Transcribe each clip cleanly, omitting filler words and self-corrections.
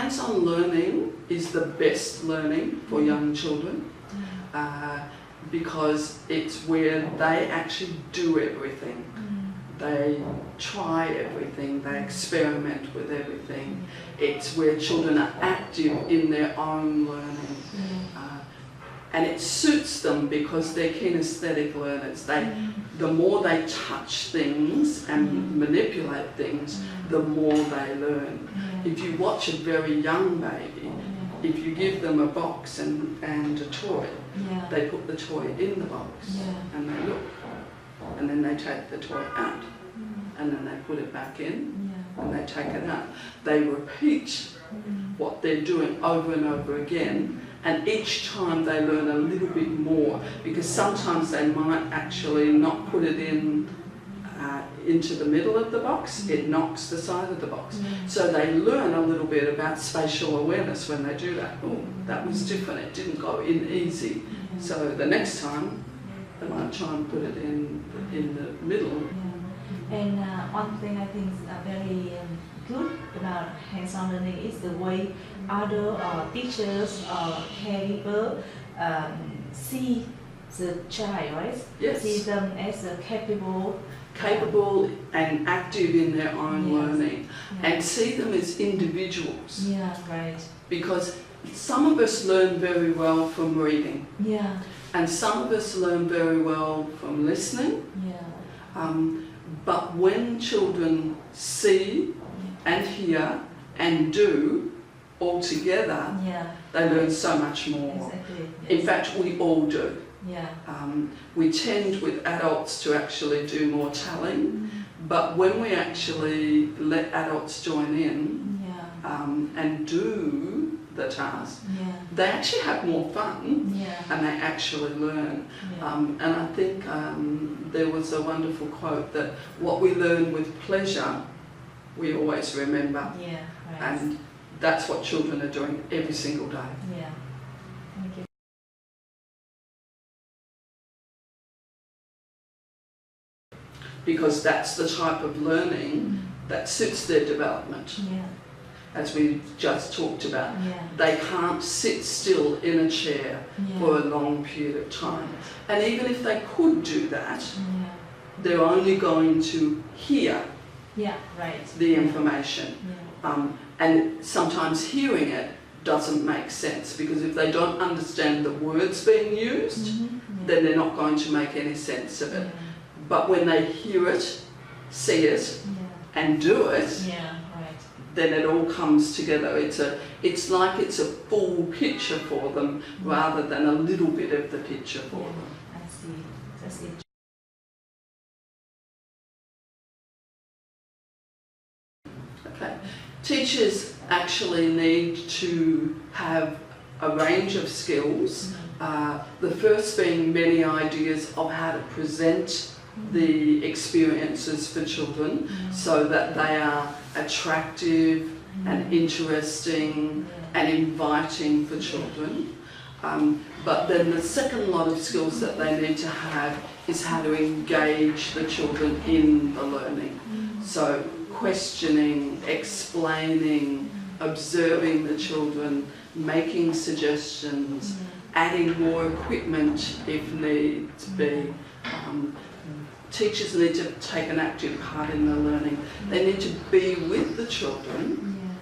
hands-on learning is the best learning for young children because it's where they actually do everything. They try everything, they experiment with everything. It's where children are active in their own learning. And it suits them because they're kinesthetic learners. The more they touch things and manipulate things, the more they learn. If you watch a very young baby, if you give them a box and a toy, they put the toy in the box and they look, and then they take the toy out, and then they put it back in, and they take it out. They repeat what they're doing over and over again, and each time they learn a little bit more, because sometimes they might actually not put it in into the middle of the box, it knocks the side of the box. So they learn a little bit about spatial awareness when they do that. Oh, that was different, it didn't go in easy. So the next time, they might try and put it in the middle. And one thing I think is very good about hands-on learning is the way other teachers or caregivers see the child, right? Yes. See them as capable and active in their own learning, and see them as individuals. Yeah, right. Because some of us learn very well from reading. Yeah. And some of us learn very well from listening. Yeah. But when children see and hear and do all together, they learn so much more. Exactly. In fact, we all do. Yeah. We tend with adults to actually do more telling, but when we actually let adults join in and do the task, they actually have more fun and they actually learn. And I think there was a wonderful quote that what we learn with pleasure, we always remember. Yeah, right. And that's what children are doing every single day. Yeah. Thank you. Because that's the type of learning that suits their development. As we just talked about, they can't sit still in a chair for a long period of time. And even if they could do that, they're only going to hear the information. And sometimes hearing it doesn't make sense, because if they don't understand the words being used, then they're not going to make any sense of it. But when they hear it, see it, and do it, then it all comes together. It's like it's a full picture for them rather than a little bit of the picture for them. I see. That's it. Okay. Teachers actually need to have a range of skills. The first being many ideas of how to present the experiences for children so that they are attractive and interesting and inviting for children. But then the second lot of skills that they need to have is how to engage the children in the learning. So questioning, explaining, observing the children, making suggestions, adding more equipment if needs be. Teachers need to take an active part in the learning. They need to be with the children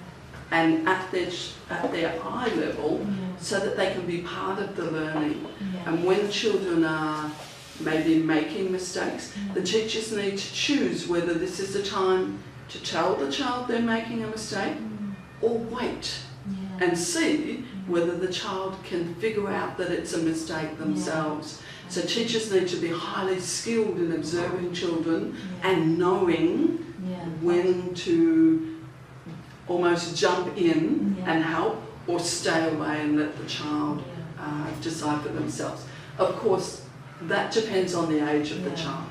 and at their eye level so that they can be part of the learning. And when children are maybe making mistakes, the teachers need to choose whether this is the time to tell the child they're making a mistake or wait and see whether the child can figure out that it's a mistake themselves. So teachers need to be highly skilled in observing children and knowing when to almost jump in and help or stay away and let the child decide for themselves. Of course, that depends on the age of the child.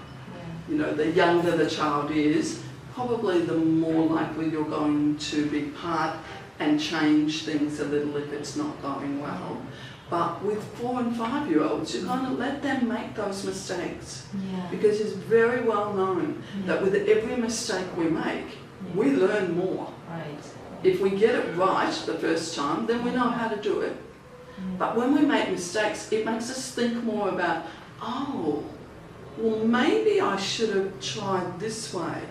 You know, the younger the child is, probably the more likely you're going to be part and change things a little if it's not going well. But with 4 and 5-year-olds, you're going to let them make those mistakes. Because it's very well known that with every mistake we make, we learn more. Right. If we get it right the first time, then we know how to do it. But when we make mistakes, it makes us think more about, oh, well, maybe I should have tried this way.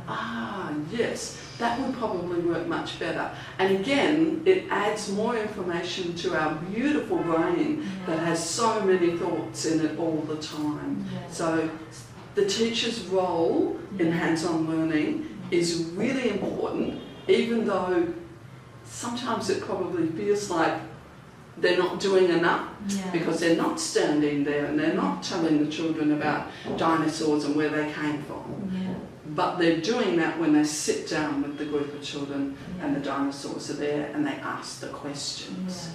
Ah, yes, that would probably work much better. And again, it adds more information to our beautiful brain that has so many thoughts in it all the time. So the teacher's role in hands-on learning is really important, even though sometimes it probably feels like they're not doing enough because they're not standing there and they're not telling the children about dinosaurs and where they came from. But they're doing that when they sit down with the group of children and the dinosaurs are there and they ask the questions.